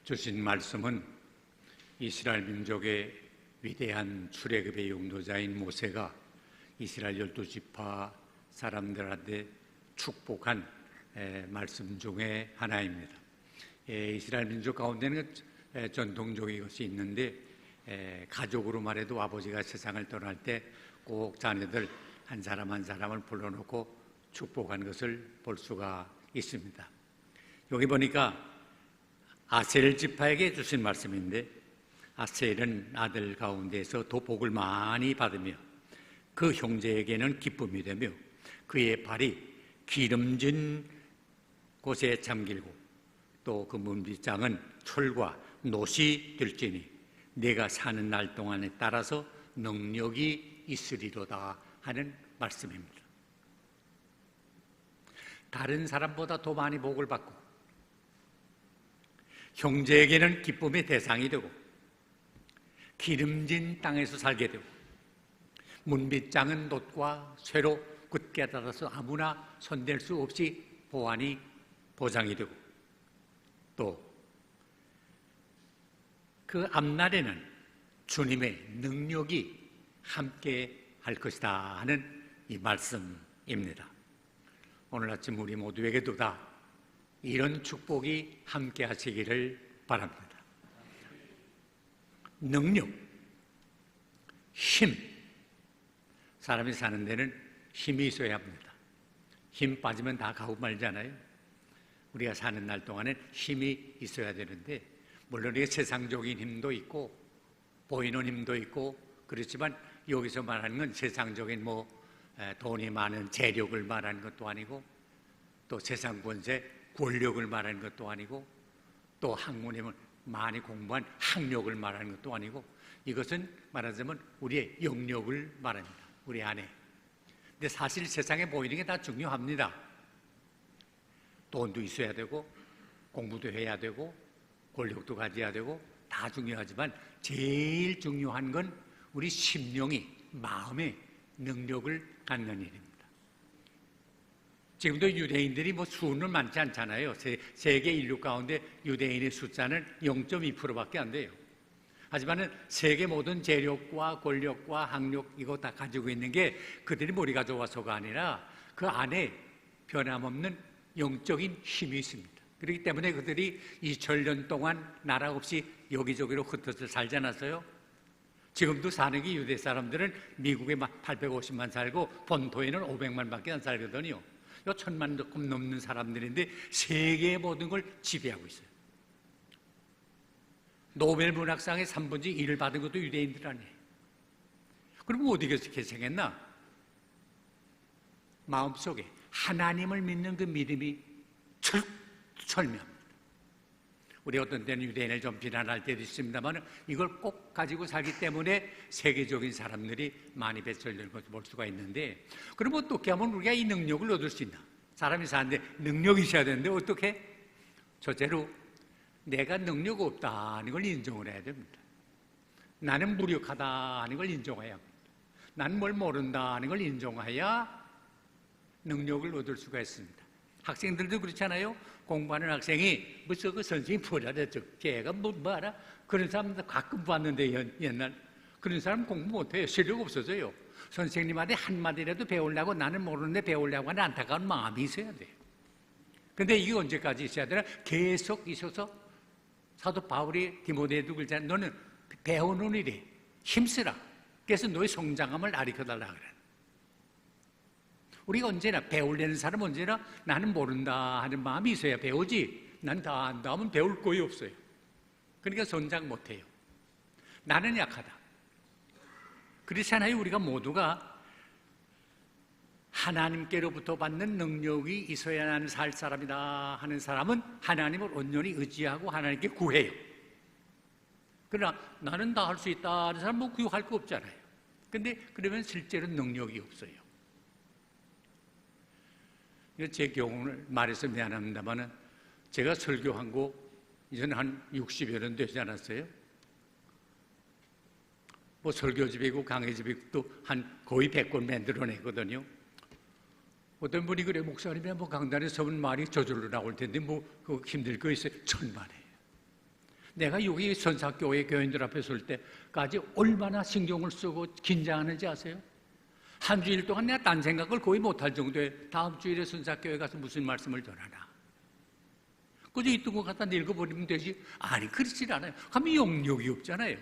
주신 말씀은 이스라엘 민족의 위대한 출애굽의 용도자인 모세가 이스라엘 12지파 사람들한테 축복한 말씀 중에 하나입니다. 이스라엘 민족 가운데는 전통적인 것이 있는데, 가족으로 말해도 아버지가 세상을 떠날 때 꼭 자녀들 한 사람 한 사람을 불러놓고 축복한 것을 볼 수가 있습니다. 여기 보니까 아셀 지파에게 주신 말씀인데, 아셀은 아들 가운데서 도 복을 많이 받으며 그 형제에게는 기쁨이 되며 그의 발이 기름진 곳에 잠길고 또 그 문빗장은 철과 놋이 될지니 내가 사는 날 동안에 따라서 능력이 있으리로다 하는 말씀입니다. 다른 사람보다 더 많이 복을 받고 형제에게는 기쁨의 대상이 되고 기름진 땅에서 살게 되고 문빗장은 놋과 쇠로 굳게 닫아서 아무나 손댈 수 없이 보안이 보장이 되고 또 그 앞날에는 주님의 능력이 함께 할 것이다 하는 이 말씀입니다. 오늘 아침 우리 모두에게도 다 이런 축복이 함께 하시기를 바랍니다. 능력, 힘, 사람이 사는 데는 힘이 있어야 합니다. 힘 빠지면 다 가고 말잖아요. 우리가 사는 날 동안에 힘이 있어야 되는데, 물론 이게 세상적인 힘도 있고 보이는 힘도 있고 그렇지만 여기서 말하는 건 세상적인 돈이 많은 재력을 말하는 것도 아니고 또 세상 권세, 권력을 말하는 것도 아니고 또 학문이면 많이 공부한 학력을 말하는 것도 아니고, 이것은 말하자면 우리의 영역을 말합니다. 우리 안에. 근데 사실 세상에 보이는 게 다 중요합니다. 돈도 있어야 되고 공부도 해야 되고 권력도 가져야 되고 다 중요하지만 제일 중요한 건 우리 심령이, 마음의 능력을 갖는 일입니다. 지금도 유대인들이 수는 많지 않잖아요. 세계 인류 가운데 유대인의 숫자는 0.2%밖에 안 돼요. 하지만 세계 모든 재력과 권력과 학력 이거 다 가지고 있는 게 그들이 머리가 좋아서가 아니라 그 안에 변함없는 영적인 힘이 있습니다. 그렇기 때문에 그들이 2000년 동안 나라 없이 여기저기로 흩어져 살지 않았어요? 지금도 사는 게 유대 사람들은 미국에 850만 살고 본토에는 500만밖에 안 살거든요. 1000만 조금 넘는 사람들인데 세계의 모든 걸 지배하고 있어요. 노벨 문학상의 3분의 1을 받은 것도 유대인들 아니에요. 그럼 어떻게 생겼나? 마음속에 하나님을 믿는 그 믿음이 철저합니다. 우리 어떤 때는 유대인을 좀 비난할 때도 있습니다만 이걸 꼭 가지고 살기 때문에 세계적인 사람들이 많이 배설되는 것을 볼 수가 있는데, 그럼 어떻게 하면 우리가 이 능력을 얻을 수 있나? 사람이 사는데 능력이 있어야 되는데 어떻게? 첫째로 내가 능력 없다 하는 걸 인정을 해야 됩니다. 나는 무력하다 하는 걸 인정해야 합니다. 나는 뭘 모른다 하는 걸 인정해야 능력을 얻을 수가 있습니다. 학생들도 그렇잖아요. 공부하는 학생이 무슨 그 선생님 보라래, 걔가 뭐 알아? 그런 사람들 가끔 봤는데 옛날 그런 사람 공부 못해요. 실력 없어져요. 선생님한테 한마디라도 배우려고, 나는 모르는데 배우려고 하는 안타까운 마음이 있어야 돼요. 근데 이게 언제까지 있어야 되나? 계속 있어서 사도 바울이 디모데에도 그러잖아요. 너는 배우는 일에 힘쓰라. 그래서 너의 성장함을 가르쳐달라 그래. 우리가 언제나 배우려는 사람은 언제나 나는 모른다 하는 마음이 있어야 배우지, 난 다 안다 하면 배울 거이 없어요. 그러니까 성장 못해요. 나는 약하다. 그렇잖아요. 우리가 모두가 하나님께로부터 받는 능력이 있어야 나는 살 사람이다 하는 사람은 하나님을 온전히 의지하고 하나님께 구해요. 그러나 나는 다 할 수 있다 하는 사람은 구할 거 없잖아요. 근데 그러면 실제로 능력이 없어요. 제 경우를 말해서 미안합니다만 제가 설교한 거 이제는 한 60여 년 되지 않았어요? 설교집이고 강의집이고 한 거의 100권 만들어냈거든요. 어떤 분이 그래, 목사님이 강단에 서면 말이 저절로 나올 텐데 그거 힘들 거 있어요? 천만에요. 내가 여기 선사교회 교인들 앞에 설 때까지 얼마나 신경을 쓰고 긴장하는지 아세요? 한 주일 동안 내가 딴 생각을 거의 못할 정도에 다음 주일에 선사교회 가서 무슨 말씀을 전하나. 그저 있던 거 갖다 읽어버리면 되지. 아니, 그렇지 않아요. 하면 영역이 없잖아요.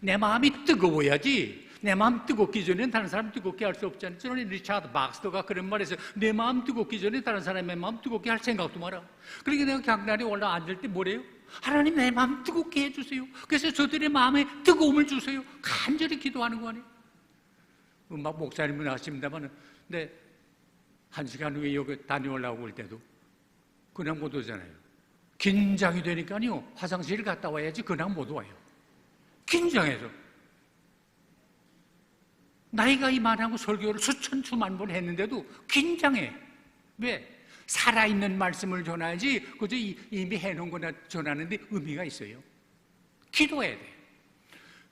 내 마음이 뜨거워야지. 내 마음 뜨겁기 전에 다른 사람 뜨겁게 할 수 없잖아요. 저는 리차드 박스터가 그런 말을 했어요. 내 마음 뜨겁기 전에 다른 사람의 마음 뜨겁게 할 생각도 마라. 그러니까 내가 강단에 올라 앉을 때 뭐래요? 하나님 내 마음 뜨겁게 해주세요. 그래서 저들의 마음에 뜨거움을 주세요. 간절히 기도하는 거 아니에요? 막 목사님은 아십니다만, 근데 1시간 후에 여기 다녀오려고 올 때도 그냥 못 오잖아요. 긴장이 되니까요, 화장실 갔다 와야지 그냥 못 와요. 긴장해서. 나이가 이만하고 설교를 수천 수만 번 했는데도 긴장해. 왜? 살아있는 말씀을 전해야지 그저 이미 해놓은 거나 전하는데 의미가 있어요. 기도해야 돼.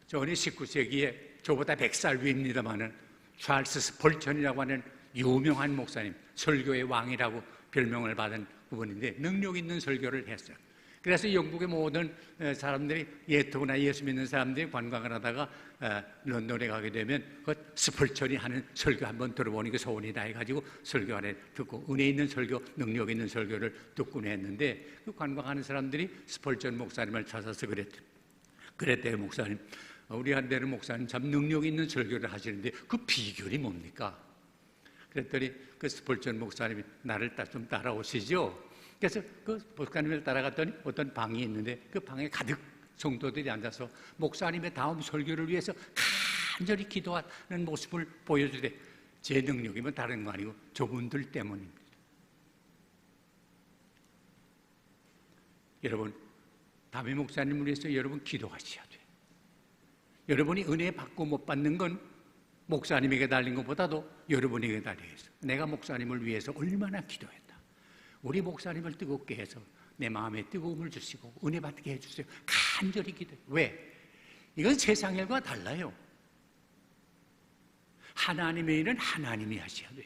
저는 19세기에 저보다 100살 위입니다마는 찰스 스펄전이라고 하는 유명한 목사님, 설교의 왕이라고 별명을 받은 부분인데 능력 있는 설교를 했어요. 그래서 영국의 모든 사람들이 예토나 예수 믿는 사람들이 관광을 하다가 런던에 가게 되면 그 스펄전이 하는 설교 한번 들어보니 그 소원이 다 해가지고 설교 안에 듣고 은혜 있는 설교, 능력 있는 설교를 듣곤 했는데 그 관광하는 사람들이 스펄전 목사님을 찾아서 그랬대요. 목사님, 우리 한대는 목사님 참 능력 있는 설교를 하시는데 그 비결이 뭡니까? 그랬더니 그 스펄전 목사님이 나를 좀 따라오시죠. 그래서 그 목사님을 따라갔더니 어떤 방이 있는데 그 방에 가득 성도들이 앉아서 목사님의 다음 설교를 위해서 간절히 기도하는 모습을 보여주되 제 능력이면 다른 거 아니고 저분들 때문입니다. 여러분, 담임 목사님을 위해서 여러분 기도하셔야 돼요. 여러분이 은혜 받고 못 받는 건 목사님에게 달린 것보다도 여러분에게 달려있어요. 내가 목사님을 위해서 얼마나 기도했다. 우리 목사님을 뜨겁게 해서 내 마음에 뜨거움을 주시고 은혜 받게 해주세요. 간절히 기도해요. 왜? 이건 세상 일과 달라요. 하나님의 일은 하나님이 하셔야 돼요.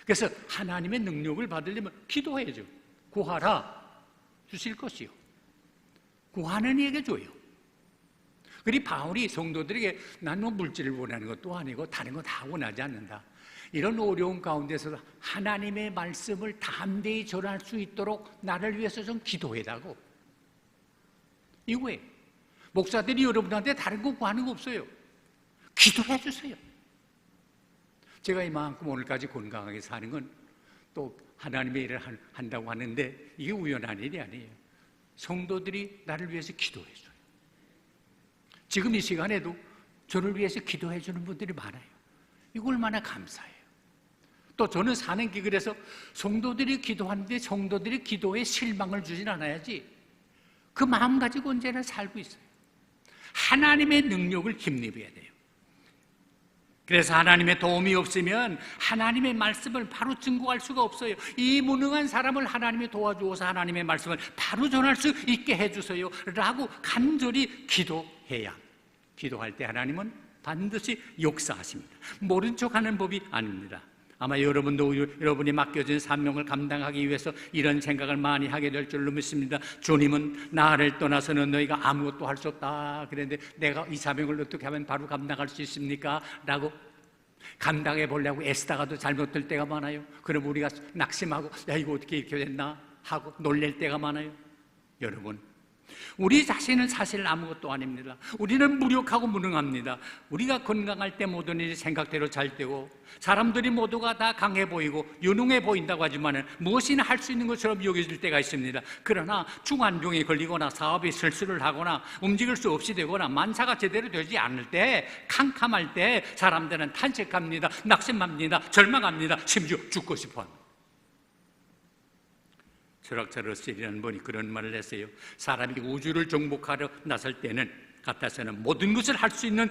그래서 하나님의 능력을 받으려면 기도해야죠. 구하라 주실 것이요. 구하는 이에게 줘요. 그리고 바울이 성도들에게 난 뭐 물질을 원하는 것도 아니고 다른 거 다 원하지 않는다. 이런 어려운 가운데서 하나님의 말씀을 담대히 전할 수 있도록 나를 위해서 좀 기도해달라고. 이거예요. 목사들이 여러분한테 다른 거 구하는 거 없어요. 기도해 주세요. 제가 이만큼 오늘까지 건강하게 사는 건 또 하나님의 일을 한다고 하는데 이게 우연한 일이 아니에요. 성도들이 나를 위해서 기도해 줘요. 지금 이 시간에도 저를 위해서 기도해 주는 분들이 많아요. 이거 얼마나 감사해요. 또 저는 사는 길 그래서 성도들이 기도하는데 성도들이 기도에 실망을 주진 않아야지 그 마음 가지고 언제나 살고 있어요. 하나님의 능력을 힘입어야 돼요. 그래서 하나님의 도움이 없으면 하나님의 말씀을 바로 증거할 수가 없어요. 이 무능한 사람을 하나님이 도와주어서 하나님의 말씀을 바로 전할 수 있게 해주세요 라고 간절히 기도해야, 기도할 때 하나님은 반드시 역사하십니다. 모른 척하는 법이 아닙니다. 아마 여러분도 여러분이 맡겨진 사명을 감당하기 위해서 이런 생각을 많이 하게 될 줄로 믿습니다. 주님은 나를 떠나서는 너희가 아무것도 할 수 없다 그랬는데 내가 이 사명을 어떻게 하면 바로 감당할 수 있습니까? 라고 감당해 보려고 애쓰다가도 잘못될 때가 많아요. 그럼 우리가 낙심하고 야 이거 어떻게 이렇게 됐나 하고 놀랄 때가 많아요. 여러분, 우리 자신은 사실 아무것도 아닙니다. 우리는 무력하고 무능합니다. 우리가 건강할 때 모든 일이 생각대로 잘 되고 사람들이 모두가 다 강해 보이고 유능해 보인다고 하지만 무엇이나 할 수 있는 것처럼 여겨질 때가 있습니다. 그러나 중환병에 걸리거나 사업에 실수를 하거나 움직일 수 없이 되거나 만사가 제대로 되지 않을 때, 캄캄할 때 사람들은 탄식합니다. 낙심합니다. 절망합니다. 심지어 죽고 싶어합니다. 철학자 러셀이라는 분이 그런 말을 했어요. 사람이 우주를 정복하려 나설 때는 같아서는 모든 것을 할 수 있는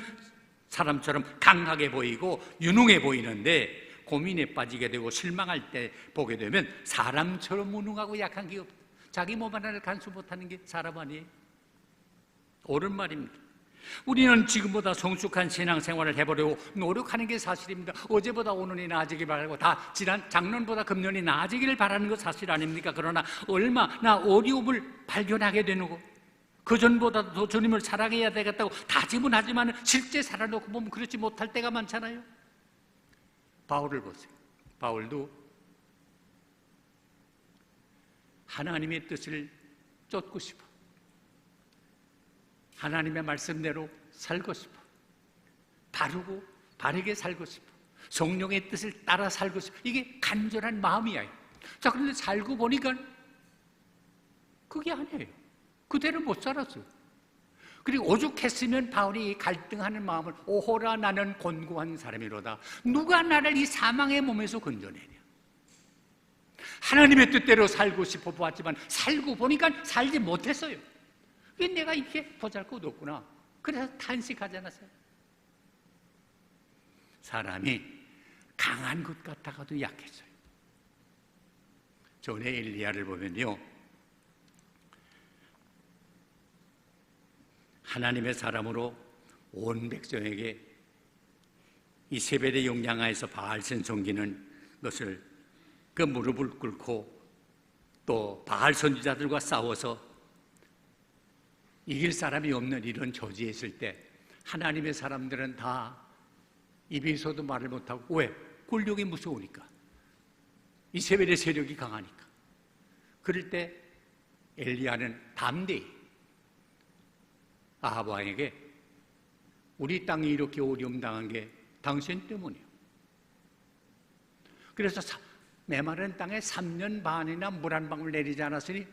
사람처럼 강하게 보이고 유능해 보이는데 고민에 빠지게 되고 실망할 때 보게 되면 사람처럼 무능하고 약한 게 없다. 자기 몸 하나를 간수 못하는 게 사람 아니에요? 옳은 말입니다. 우리는 지금보다 성숙한 신앙생활을 해보려고 노력하는 게 사실입니다. 어제보다 오늘이 나아지길 바라고 다 지난 작년보다 금년이 나아지기를 바라는 것 사실 아닙니까? 그러나 얼마나 어려움을 발견하게 되고 그전보다도 더 주님을 사랑해야 되겠다고 다짐은 하지만 실제 살아놓고 보면 그렇지 못할 때가 많잖아요. 바울을 보세요. 바울도 하나님의 뜻을 쫓고 싶어. 하나님의 말씀대로 살고 싶어. 바르게 살고 싶어. 성령의 뜻을 따라 살고 싶어. 이게 간절한 마음이야. 자, 그런데 살고 보니까 그게 아니에요. 그대로 못 살았어요. 그리고 오죽했으면 바울이 갈등하는 마음을 오호라 나는 곤고한 사람이로다. 누가 나를 이 사망의 몸에서 건져내냐. 하나님의 뜻대로 살고 싶어 보았지만 살고 보니까 살지 못했어요. 왜 내가 이렇게 보잘것없구나. 그래서 탄식하지 않았어요. 사람이 강한 것 같다가도 약해져요. 전에 엘리야를 보면요, 하나님의 사람으로 온 백성에게 이세벨의 영향하에서 바알신 섬기는 것을 그 무릎을 꿇고 또 바알 선지자들과 싸워서 이길 사람이 없는 이런 처지에 있을 때 하나님의 사람들은 다 입이 있어도 말을 못하고, 왜? 권력이 무서우니까. 이세벨의 세력이 강하니까. 그럴 때 엘리야는 담대히 아합 왕에게 우리 땅이 이렇게 어려움 당한 게 당신 때문이에요. 그래서 메마른 땅에 3년 반이나 물 한 방울 내리지 않았으니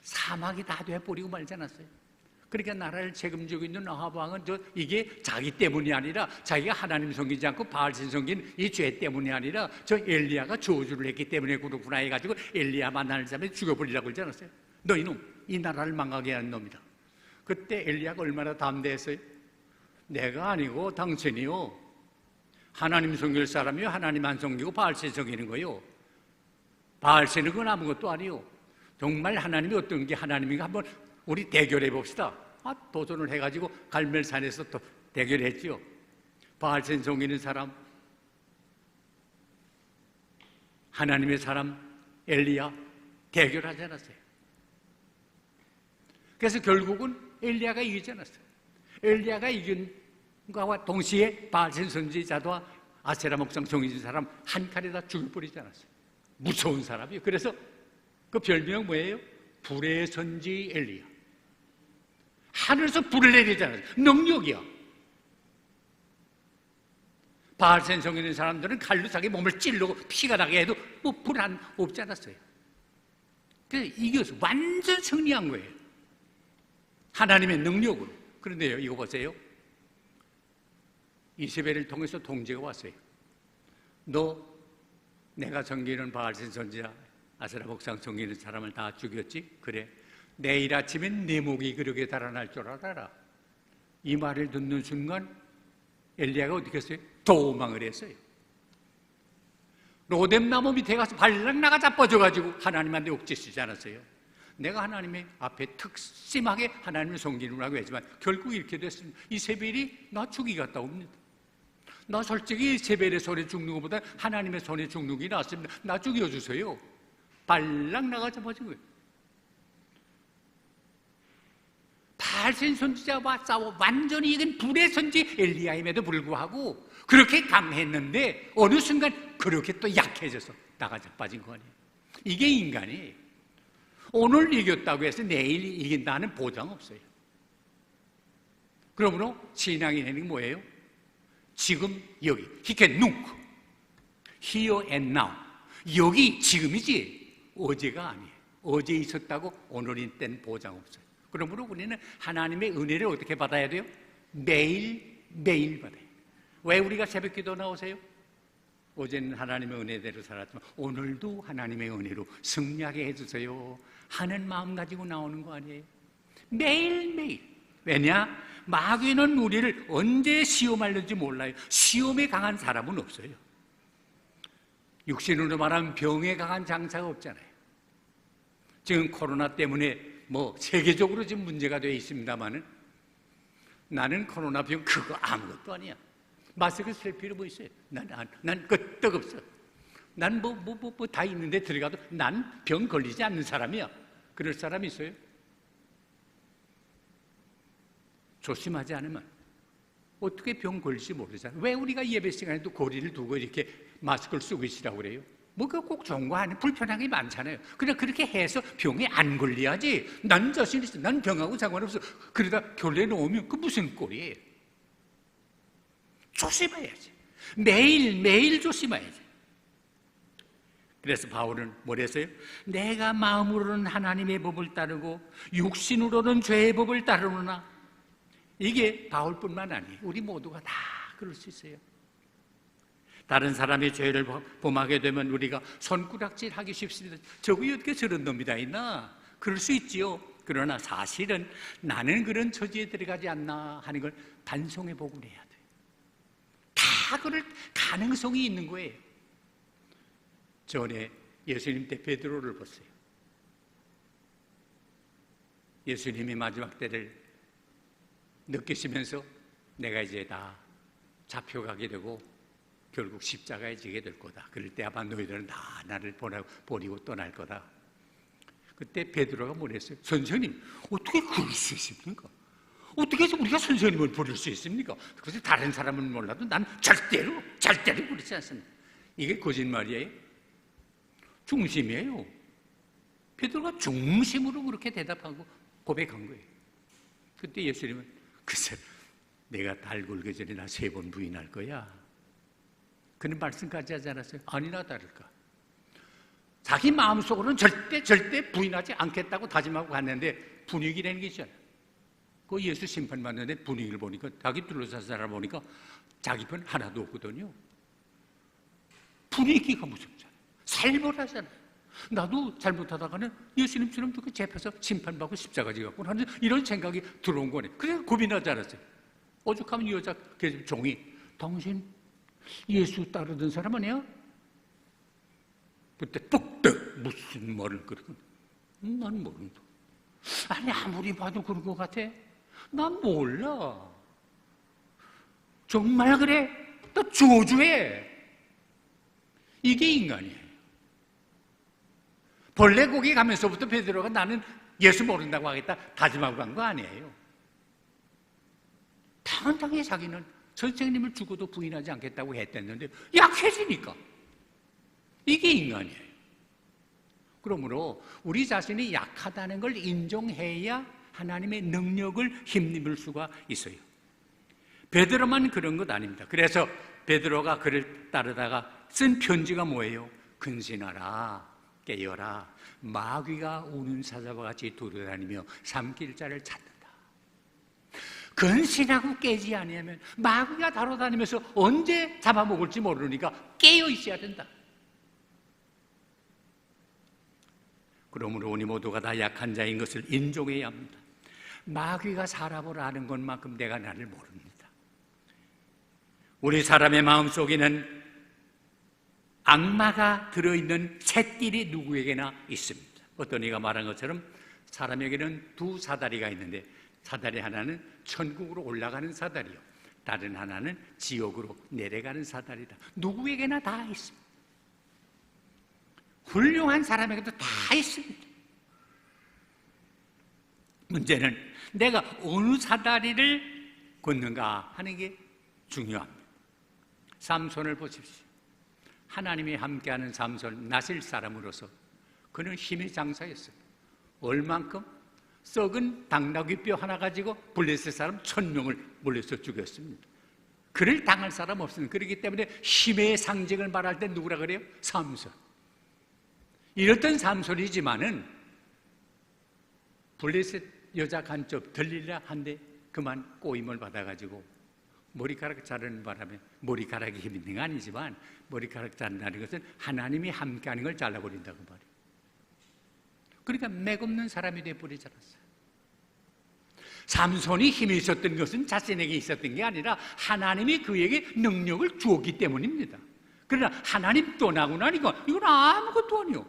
사막이 다 돼버리고 말지 않았어요. 그러니까 나라를 책임지고 있는 아합 왕은 이게 자기 때문이 아니라 자기가 하나님 섬기지 않고 바알신 섬긴 이 죄 때문이 아니라 저 엘리야가 저주를 했기 때문에 그렇구나 해가지고 엘리야 만나는 사람이 죽여버리라고 그러지 않았어요. 너 이놈, 이 나라를 망하게 하는 놈이다. 그때 엘리야가 얼마나 담대했어요? 내가 아니고 당신이요, 하나님 섬길 사람이요, 하나님 안 섬기고 바알신 섬기는 거요. 바알신은 그건 아무것도 아니요. 정말 하나님이 어떤 게 하나님인가 한번 우리 대결해 봅시다. 도전을 해가지고 갈멜산에서 또 대결했지요. 바알신 섬기는 사람, 하나님의 사람 엘리야 대결하지 않았어요. 그래서 결국은 엘리야가 이기지 않았어요. 엘리야가 이긴 것과 동시에 바알신 선지자와 아세라 목상 정해진 사람 한 칼에 다 죽여버리지 않았어요. 무서운 사람이에요. 그래서 그 별명 뭐예요? 불의 선지 엘리야. 하늘에서 불을 내리지 않았어요. 능력이야. 바알신 성기는 사람들은 칼로 자기 몸을 찔르고 피가 나게 해도 뭐 불 없지 않았어요. 그래서 이겨서 완전 승리한 거예요. 하나님의 능력으로. 그런데요, 이거 보세요. 이세벨을 통해서 통제가 왔어요. 너 내가 섬기는 바알신 선지자 아세라 목상 섬기는 사람을 다 죽였지? 그래, 내일 아침엔 네 목이 그렇게 달아날 줄 알아라. 이 말을 듣는 순간 엘리야가 어떻게 했어요? 도망을 했어요. 로뎀나무 밑에 가서 발락 나가 자빠져가지고 하나님한테 옥죄시지 않았어요. 내가 하나님의 앞에 특심하게 하나님을 섬기느라고 했지만 결국 이렇게 됐습니다. 이세벨이 나 죽이 갔다 옵니다. 나 솔직히 이세벨의 손에 죽는 것보다 하나님의 손에 죽는 게 낫습니다. 나 죽여주세요. 발락 나가 자빠진 거예요. 바알신 선지자와 싸워 완전히 이긴 불의 선지 엘리야임에도 불구하고 그렇게 강했는데 어느 순간 그렇게 또 약해져서 나가자 빠진 거 아니에요. 이게 인간이에요. 오늘 이겼다고 해서 내일 이긴다는 보장 없어요. 그러므로 신앙인은 뭐예요? 지금 여기 He can look Here and now. 여기 지금이지 어제가 아니에요. 어제 있었다고 오늘인 땐 보장 없어요. 그러므로 우리는 하나님의 은혜를 어떻게 받아야 돼요? 매일 받아야 돼요. 왜 우리가 새벽기도 나오세요? 어제는 하나님의 은혜대로 살았지만 오늘도 하나님의 은혜로 승리하게 해주세요 하는 마음 가지고 나오는 거 아니에요? 매일매일. 왜냐? 마귀는 우리를 언제 시험할는지 몰라요. 시험에 강한 사람은 없어요. 육신으로 말하면 병에 강한 장사가 없잖아요. 지금 코로나 때문에 세계적으로 지금 문제가 되어 있습니다만은 나는 코로나 병 그거 아무것도 아니야. 마스크 쓸 필요 뭐 있어요? 난 끄떡 없어. 난 다 있는데 들어가도 난 병 걸리지 않는 사람이야. 그럴 사람 있어요? 조심하지 않으면 어떻게 병 걸릴지 모르잖아요. 왜 우리가 예배 시간에도 거리를 두고 이렇게 마스크를 쓰고 있으라고 그래요? 뭐가 꼭 좋은 거 아니에요? 불편한 게 많잖아요. 그냥 그렇게 해서 병에 안 걸려야지. 난 자신 있어. 난 병하고 상관없어. 그러다 결례 놓으면 그 무슨 꼴이에요? 조심해야지. 매일 조심해야지. 그래서 바울은 뭐랬어요? 내가 마음으로는 하나님의 법을 따르고 육신으로는 죄의 법을 따르노나. 이게 바울뿐만 아니에요. 우리 모두가 다 그럴 수 있어요. 다른 사람의 죄를 범하게 되면 우리가 손가락질하기 쉽습니다. 저거 어떻게 저런 놈이 다 있나? 그럴 수 있지요. 그러나 사실은 나는 그런 처지에 들어가지 않나 하는 걸 반성해 보고 해야 돼요. 다 그럴 가능성이 있는 거예요. 전에 예수님 때 베드로를 보세요. 예수님이 마지막 때를 느끼시면서 내가 이제 다 잡혀가게 되고 결국 십자가에 지게 될 거다. 그럴 때 아마 너희들은 다 나를 버리고 떠날 거다. 그때 베드로가 뭐랬어요? 선생님, 어떻게 그럴 수 있습니까? 어떻게 해서 우리가 선생님을 버릴 수 있습니까? 그래서 다른 사람은 몰라도 난 절대로 그렇지 않습니다. 이게 거짓말이에요? 중심이에요. 베드로가 중심으로 그렇게 대답하고 고백한 거예요. 그때 예수님은 글쎄 내가 달 굴기 전에 나 3번 부인할 거야. 그런 말씀까지 하지 않았어요? 아니나 다를까. 자기 마음속으로는 절대 부인하지 않겠다고 다짐하고 갔는데 분위기라는 게 있잖아요. 그 예수 심판받는데 분위기를 보니까 자기 둘러싼 사람 보니까 자기 편 하나도 없거든요. 분위기가 무섭잖아요. 살벌하잖아요. 나도 잘못하다가는 예수님처럼 그 잡혀서 심판받고 십자가 지겠구나 하는 이런 생각이 들어온 거네. 그래서 겁이 나지 않았어요. 오죽하면 이 여자 종이 당신 예수 따르던 사람 아니야? 그때 뚝뚝 무슨 말을 그러고 난 모른다. 아니 아무리 봐도 그런 것 같아. 난 몰라. 정말 그래? 또 저주해. 이게 인간이에요. 벌레 고기 가면서부터 베드로가 나는 예수 모른다고 하겠다 다짐하고 간 거 아니에요. 당당히 자기는 선생님을 죽어도 부인하지 않겠다고 했댔는데 약해지니까. 이게 인간이에요. 그러므로 우리 자신이 약하다는 걸 인정해야 하나님의 능력을 힘입을 수가 있어요. 베드로만 그런 것 아닙니다. 그래서 베드로가 그를 따르다가 쓴 편지가 뭐예요? 근신하라, 깨어라, 마귀가 우는 사자와 같이 돌아다니며 삼킬 자를 찾는다. 근신하고 깨지 아니하면 마귀가 다뤄다니면서 언제 잡아먹을지 모르니까 깨어 있어야 된다. 그러므로 우리 모두가 다 약한 자인 것을 인정해야 합니다. 마귀가 사람을 아는 것만큼 내가 나를 모릅니다. 우리 사람의 마음속에는 악마가 들어있는 새끼리 누구에게나 있습니다. 어떤 이가 말한 것처럼 사람에게는 두 사다리가 있는데 사다리 하나는 천국으로 올라가는 사다리요, 다른 하나는 지옥으로 내려가는 사다리다. 누구에게나 다 있습니다. 훌륭한 사람에게도 다 있습니다. 문제는 내가 어느 사다리를 걷는가 하는 게 중요합니다. 삼손을 보십시오. 하나님이 함께하는 삼손, 나실 사람으로서 그는 힘의 장사였어요. 얼만큼? 썩은 당나귀뼈 하나 가지고 블레셋 사람 1000명을 몰려서 죽였습니다. 그를 당할 사람 없습니다. 그렇기 때문에 힘의 상징을 말할 때 누구라 그래요? 삼손. 이렇던 삼손이지만은 블레셋 여자 간첩 들릴라 한데 그만 꼬임을 받아가지고 머리카락 자르는 바람에 머리카락이 힘 있는 건 아니지만 머리카락 자른다는 것은 하나님이 함께하는 걸 잘라버린다고 말이에요. 그러니까 맥없는 사람이 되어버리지 않았어요. 삼손이 힘이 있었던 것은 자신에게 있었던 게 아니라 하나님이 그에게 능력을 주었기 때문입니다. 그러나 하나님 떠나고 나니까 이건 아무것도 아니요.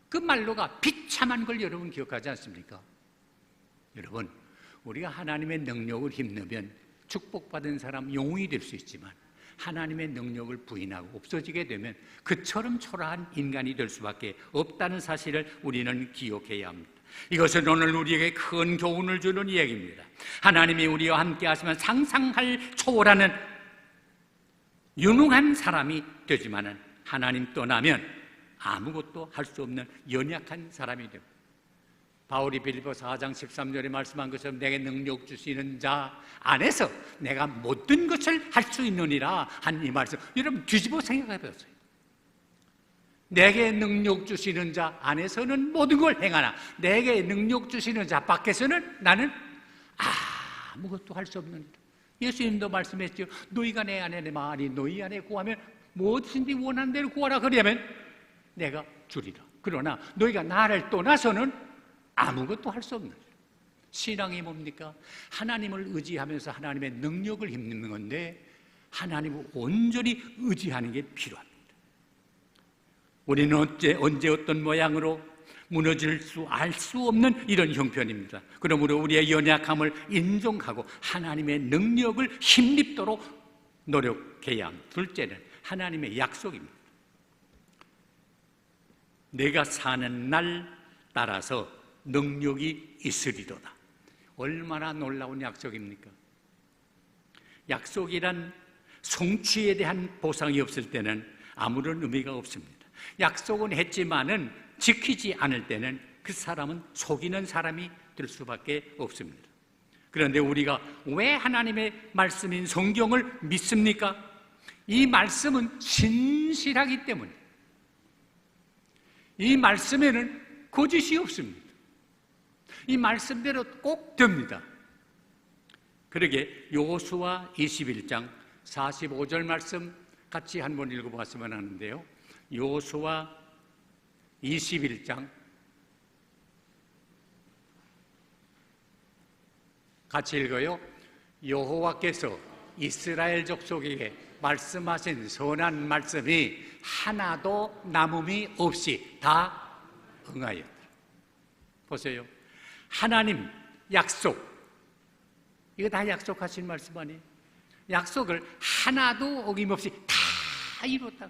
그 말로가 비참한 걸 여러분 기억하지 않습니까? 여러분, 우리가 하나님의 능력을 힘내면 축복받은 사람 영웅이 될 수 있지만 하나님의 능력을 부인하고 없어지게 되면 그처럼 초라한 인간이 될 수밖에 없다는 사실을 우리는 기억해야 합니다. 이것은 오늘 우리에게 큰 교훈을 주는 이야기입니다. 하나님이 우리와 함께 하시면 상상할 초월하는 유능한 사람이 되지만은 하나님 떠나면 아무것도 할 수 없는 연약한 사람이 됩니다. 바울이 빌립보서 4장 13절에 말씀한 것처럼 내게 능력 주시는 자 안에서 내가 모든 것을 할 수 있느니라 한 이 말씀, 여러분 뒤집어 생각해 보세요. 내게 능력 주시는 자 안에서는 모든 걸 행하나 내게 능력 주시는 자 밖에서는 나는 아무것도 할 수 없느니라. 예수님도 말씀했죠. 너희가 내 안에 내 말이 너희 안에 구하면 무엇인지 원하는 대로 구하라 그러면 내가 주리라. 그러나 너희가 나를 떠나서는 아무것도 할 수 없는 거예요. 신앙이 뭡니까? 하나님을 의지하면서 하나님의 능력을 힘입는 건데 하나님을 온전히 의지하는 게 필요합니다. 우리는 언제 어떤 모양으로 무너질 수 알 수 없는 이런 형편입니다. 그러므로 우리의 연약함을 인정하고 하나님의 능력을 힘입도록 노력해야 합니다. 둘째는 하나님의 약속입니다. 내가 사는 날 따라서 능력이 있으리로다. 얼마나 놀라운 약속입니까? 약속이란 성취에 대한 보상이 없을 때는 아무런 의미가 없습니다. 약속은 했지만은 지키지 않을 때는 그 사람은 속이는 사람이 될 수밖에 없습니다. 그런데 우리가 왜 하나님의 말씀인 성경을 믿습니까? 이 말씀은 신실하기 때문에, 이 말씀에는 거짓이 없습니다. 이 말씀대로 꼭 됩니다. 그러게 여호수아 21장 45절 말씀 같이 한번 읽어봤으면 하는데요. 여호수아 21장 같이 읽어요. 여호와께서 이스라엘 족속에게 말씀하신 선한 말씀이 하나도 남음이 없이 다 응하였다. 보세요. 하나님 약속, 이거 다 약속하신 말씀 아니에요? 약속을 하나도 어김없이 다 이뤘다.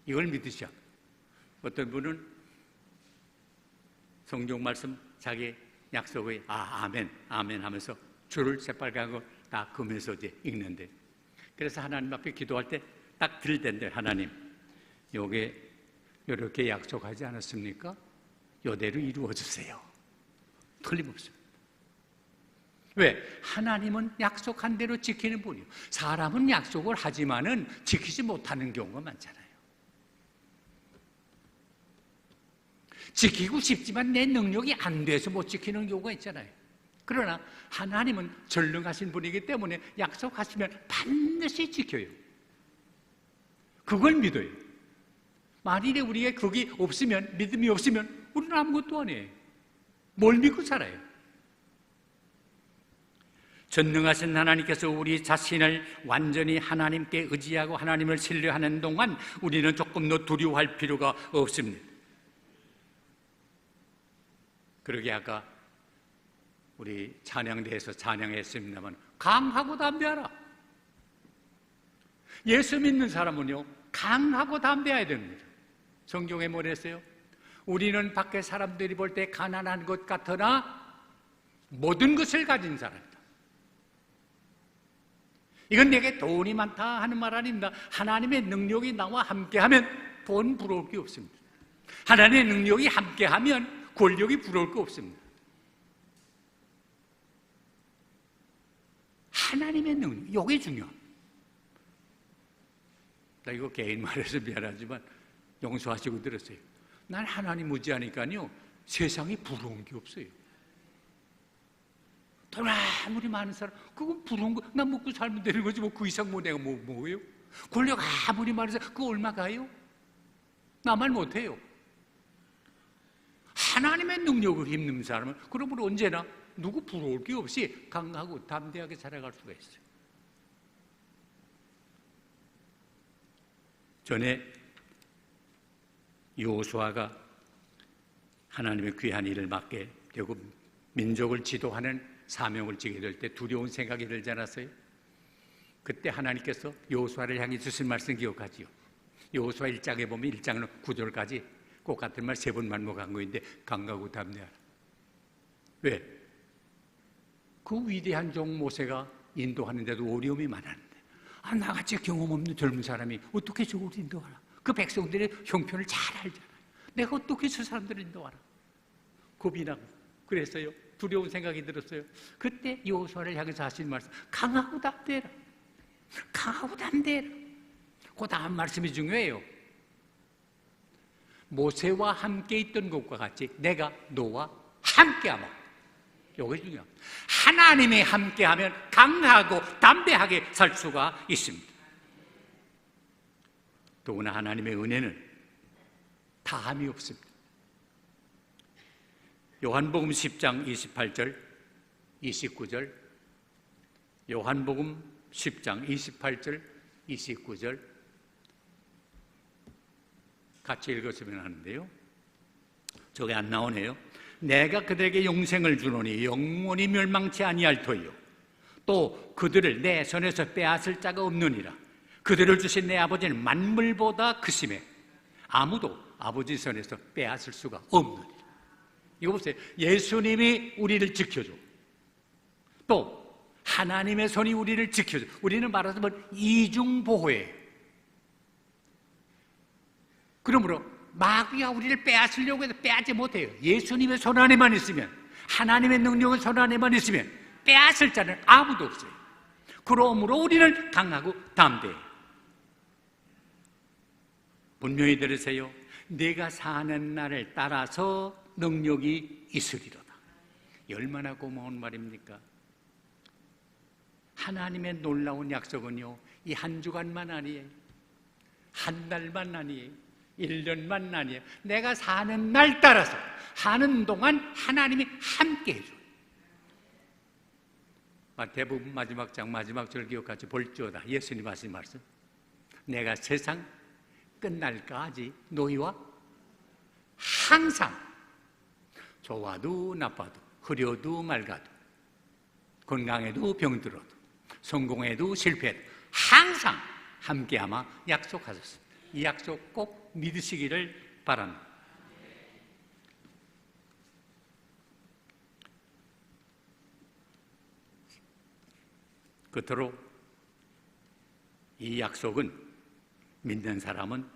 이걸 믿으셔. 어떤 분은 성경 말씀 자기 약속의 아멘, 아멘 하면서 줄을 새빨간 거 다 금해서 이제 읽는데, 그래서 하나님 앞에 기도할 때 딱 들 텐데, 하나님, 요게 이렇게 약속하지 않았습니까? 요대로 이루어 주세요. 틀림없습니다. 왜? 하나님은 약속한 대로 지키는 분이에요. 사람은 약속을 하지만은 지키지 못하는 경우가 많잖아요. 지키고 싶지만 내 능력이 안 돼서 못 지키는 경우가 있잖아요. 그러나 하나님은 전능하신 분이기 때문에 약속하시면 반드시 지켜요. 그걸 믿어요. 만일에 우리가 그게 없으면, 믿음이 없으면 우리는 아무것도 안 해요. 뭘 믿고 살아요? 전능하신 하나님께서 우리 자신을 완전히 하나님께 의지하고 하나님을 신뢰하는 동안 우리는 조금 더 두려워할 필요가 없습니다. 그러게 아까 우리 찬양대에서 찬양했습니다만 강하고 담대하라. 예수 믿는 사람은요 강하고 담대해야 됩니다. 성경에 뭐랬어요? 우리는 밖에 사람들이 볼 때 가난한 것 같으나 모든 것을 가진 사람이다. 이건 내게 돈이 많다 하는 말 아닙니다. 하나님의 능력이 나와 함께하면 돈 부러울 게 없습니다. 하나님의 능력이 함께하면 권력이 부러울 게 없습니다. 하나님의 능력, 이게 중요합니다. 나 이거 개인 말해서 미안하지만 용서하시고 들었어요. 난 하나님 의지하니까요 세상에 부러운 게 없어요. 돈 아무리 많은 사람, 그건 부러운 거, 나 먹고 살면 되는 거지 뭐 그 이상 뭐 내가 뭐예요? 권력 아무리 많아서 그거 얼마 가요? 나 말 못해요. 하나님의 능력을 힘든 사람은 그러므로 언제나 누구 부러울 게 없이 강하고 담대하게 살아갈 수가 있어요. 전에 여호수아가 하나님의 귀한 일을 맡게 되고 민족을 지도하는 사명을 지게 될 때 두려운 생각이 들지 않았어요? 그때 하나님께서 여호수아를 향해 주신 말씀 기억하지요? 여호수아 1장에 보면 1장 9절까지 꼭 같은 말 3번만 뭐간 거인데 강가고 담대하라. 왜? 그 위대한 종 모세가 인도하는데도 어려움이 많았는데 나같이 경험 없는 젊은 사람이 어떻게 저걸 인도하라. 그 백성들의 형편을 잘 알잖아요. 내가 어떻게 저 사람들을 인도하라. 겁이 나고 그랬어요. 두려운 생각이 들었어요. 그때 여호수아를 향해서 하신 말씀, 강하고 담대해라. 강하고 담대해라. 그 다음 말씀이 중요해요. 모세와 함께 있던 것과 같이 내가 너와 함께하마. 이게 중요합니다. 하나님이 함께하면 강하고 담대하게 살 수가 있습니다. 더구나 하나님의 은혜는 다함이 없습니다. 요한복음 10장 28절 29절 요한복음 10장 28절 29절 같이 읽었으면 하는데요. 저게 안 나오네요. 내가 그들에게 영생을 주노니 영원히 멸망치 아니할 터이요 또 그들을 내 손에서 빼앗을 자가 없느니라. 그들을 주신 내 아버지는 만물보다 크심에 아무도 아버지 손에서 빼앗을 수가 없느니라. 이거 보세요. 예수님이 우리를 지켜줘. 또 하나님의 손이 우리를 지켜줘. 우리는 말하자면 이중보호예요. 그러므로 마귀가 우리를 빼앗으려고 해도 빼앗지 못해요. 예수님의 손 안에만 있으면, 하나님의 능력의 손 안에만 있으면 빼앗을 자는 아무도 없어요. 그러므로 우리는 강하고 담대해요. 분명히 들으세요. 내가 사는 날을 따라서 능력이 있으리로다. 얼마나 고마운 말입니까? 하나님의 놀라운 약속은요, 이 한 주간만 아니에요. 한 달만 아니에요. 1년만 아니에요. 내가 사는 날 따라서 하는 동안 하나님이 함께 해줘요. 마태복음 마지막 장 마지막 절 기억같이 볼지어다. 예수님 하신 말씀. 내가 세상 끝날까지 너희와 항상 좋아도 나빠도 흐려도 맑아도 건강해도 병들어도 성공해도 실패해도 항상 함께하마 약속하셨습니다. 이 약속 꼭 믿으시기를 바랍니다. 끝으로 이 약속은 믿는 사람은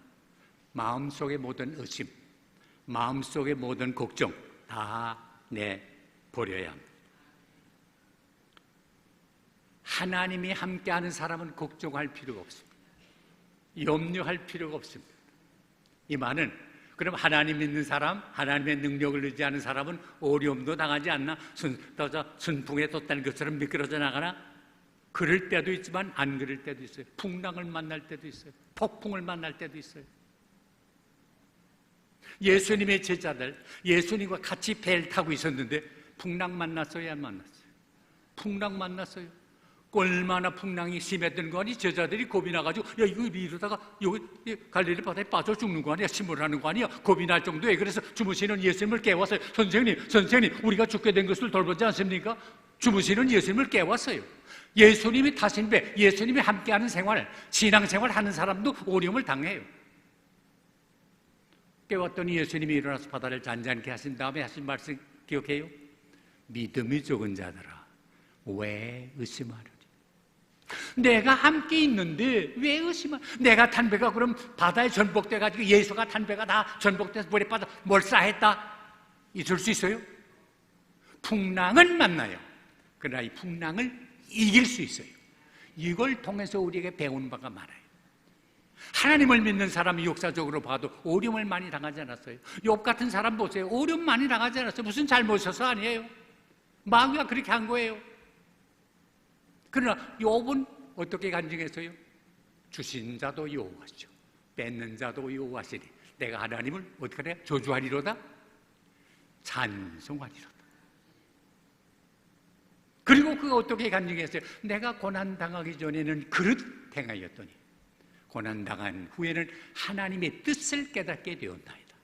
마음속의 모든 의심, 마음속의 모든 걱정 다 내버려야 합니다. 하나님이 함께하는 사람은 걱정할 필요가 없습니다. 염려할 필요가 없습니다. 이 말은 그럼 하나님 믿는 사람, 하나님의 능력을 의지하는 사람은 어려움도 당하지 않나? 순풍에 돛다는 것처럼 미끄러져 나가나? 그럴 때도 있지만 안 그럴 때도 있어요. 풍랑을 만날 때도 있어요. 폭풍을 만날 때도 있어요. 예수님의 제자들, 예수님과 같이 배를 타고 있었는데 풍랑 만났어요, 안 만났어요? 풍랑 만났어요. 얼마나 풍랑이 심했던 거 아니? 제자들이 겁이 나가지고 야 이거 이러다가 여기 갈릴리 바다에 빠져 죽는 거 아니야? 침몰하는 거 아니야? 겁이 날 정도에. 그래서 주무시는 예수님을 깨웠어요. 선생님 우리가 죽게 된 것을 돌보지 않습니까? 주무시는 예수님을 깨웠어요. 예수님이 타신 배, 예수님이 함께하는 생활, 신앙생활 하는 사람도 어려움을 당해요. 깨웠더니 예수님이 일어나서 바다를 잔잔케 하신 다음에 하신 말씀 기억해요? 믿음이 적은 자들아 왜 의심하느냐? 내가 함께 있는데 왜 의심하냐? 내가 탄 배가 그럼 바다에 전복돼가지고 예수가 탄 배가 다 전복돼서 물에 빠져 몰사했다? 있을 수 있어요? 풍랑은 만나요. 그러나 이 풍랑을 이길 수 있어요. 이걸 통해서 우리에게 배운 바가 많아요. 하나님을 믿는 사람이 역사적으로 봐도 어려움을 많이 당하지 않았어요. 욥 같은 사람 보세요. 어려움 많이 당하지 않았어요. 무슨 잘못이어서 아니에요. 마귀가 그렇게 한 거예요. 그러나 욥은 어떻게 간증했어요? 주신 자도 여호와시죠. 뺏는 자도 여호와시니 내가 하나님을 어떻게 해야 저주하리로다? 찬송하리로다. 그리고 그가 어떻게 간증했어요? 내가 고난당하기 전에는 그릇 행하였더니 고난당한 후에는 하나님의 뜻을 깨닫게 되었나이다.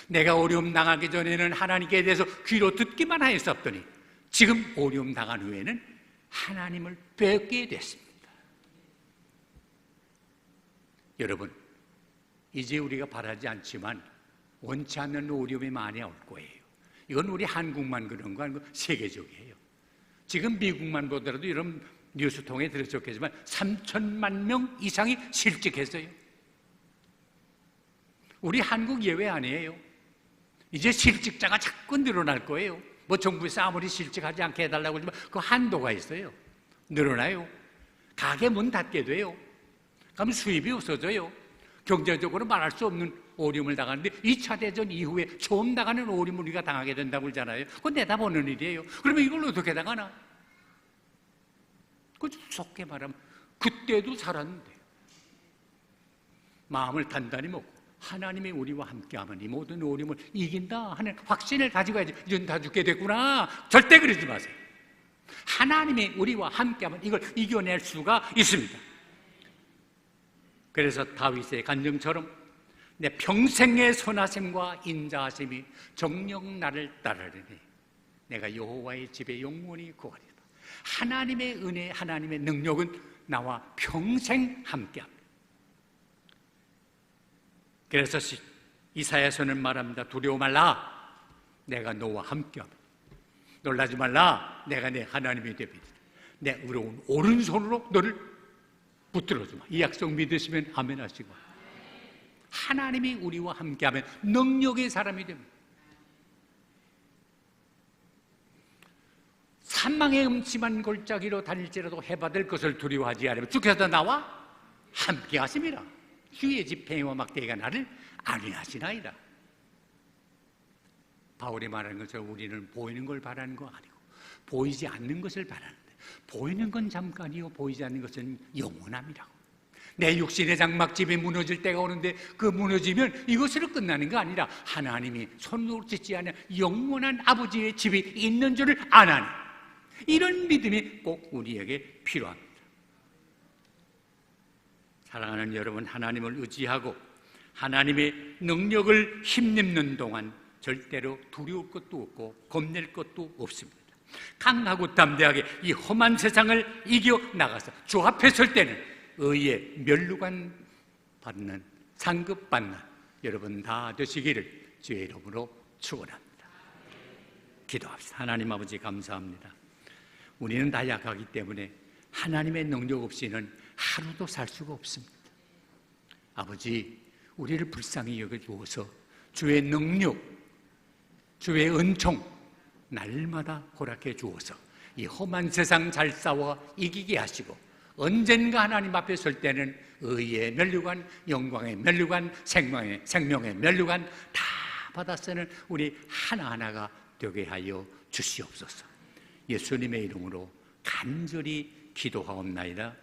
내가 어려움 당하기 전에는 하나님께 대해서 귀로 듣기만 하였었더니 지금 어려움 당한 후에는 하나님을 뵙게 됐습니다. 여러분, 이제 우리가 바라지 않지만 원치 않는 오염이 많이 올 거예요. 이건 우리 한국만 그런 거 아니고 세계적이에요. 지금 미국만 보더라도 이런 뉴스통에 들으셨겠지만 3천만 명 이상이 실직했어요. 우리 한국 예외 아니에요. 이제 실직자가 자꾸 늘어날 거예요. 뭐 정부에서 아무리 실직하지 않게 해달라고 하지만 그 한도가 있어요. 늘어나요. 가게 문 닫게 돼요. 그러면 수입이 없어져요. 경제적으로 말할 수 없는 오림을 당하는데 2차 대전 이후에 처음 나가는 오림을 우리가 당하게 된다고 그러잖아요. 그건 내다보는 일이에요. 그러면 이걸 어떻게 당하나? 그 속게 말하면 그때도 살았는데 마음을 단단히 먹고 하나님이 우리와 함께하면 이 모든 오림을 이긴다 하는 확신을 가지고 해야지. 이젠 다 죽게 됐구나. 절대 그러지 마세요. 하나님이 우리와 함께하면 이걸 이겨낼 수가 있습니다. 그래서 다윗의 간증처럼 내 평생의 선하심과 인자하심이 정녕 나를 따르리니 내가 여호와의 집에 영원히 거하리라. 하나님의 은혜, 하나님의 능력은 나와 평생 함께합니다. 그래서 이사야서는 말합니다. 두려워 말라. 내가 너와 함께합니다. 놀라지 말라. 내가 내 하나님이 되리라. 내 의로운 오른손으로 너를 붙들어주마. 이 약속 믿으시면 아멘 하시고, 하나님이 우리와 함께하면 능력의 사람이 됩니다. 사망의 음침한 골짜기로 다닐지라도 해받을 것을 두려워하지 않으면 주께서 나와 함께 하심이라. 주의 집행과 막대기가 나를 안위하시나이다. 바울이 말하는 것처럼 우리는 보이는 걸 바라는 거 아니고 보이지 않는 것을 바라는데, 보이는 건 잠깐이요 보이지 않는 것은 영원함이라고. 내 육신의 장막집이 무너질 때가 오는데 그 무너지면 이것으로 끝나는 거 아니라 하나님이 손으로 짓지 않은 영원한 아버지의 집이 있는 줄을 아나니, 이런 믿음이 꼭 우리에게 필요합니다. 사랑하는 여러분, 하나님을 의지하고 하나님의 능력을 힘입는 동안 절대로 두려울 것도 없고 겁낼 것도 없습니다. 강하고 담대하게 이 험한 세상을 이겨나가서 주 앞에 설 때는 의의 면류관 받는, 상급받는 여러분 다 되시기를 주의 이름으로 축원합니다. 기도합시다. 하나님 아버지 감사합니다. 우리는 다 약하기 때문에 하나님의 능력 없이는 하루도 살 수가 없습니다. 아버지, 우리를 불쌍히 여겨주어서 주의 능력, 주의 은총 날마다 허락해 주어서 이 험한 세상 잘 싸워 이기게 하시고, 언젠가 하나님 앞에 설 때는 의의 면류관, 영광의 면류관, 생명의 면류관 다 받아 쓰는 우리 하나하나가 되게 하여 주시옵소서. 예수님의 이름으로 간절히 기도하옵나이다.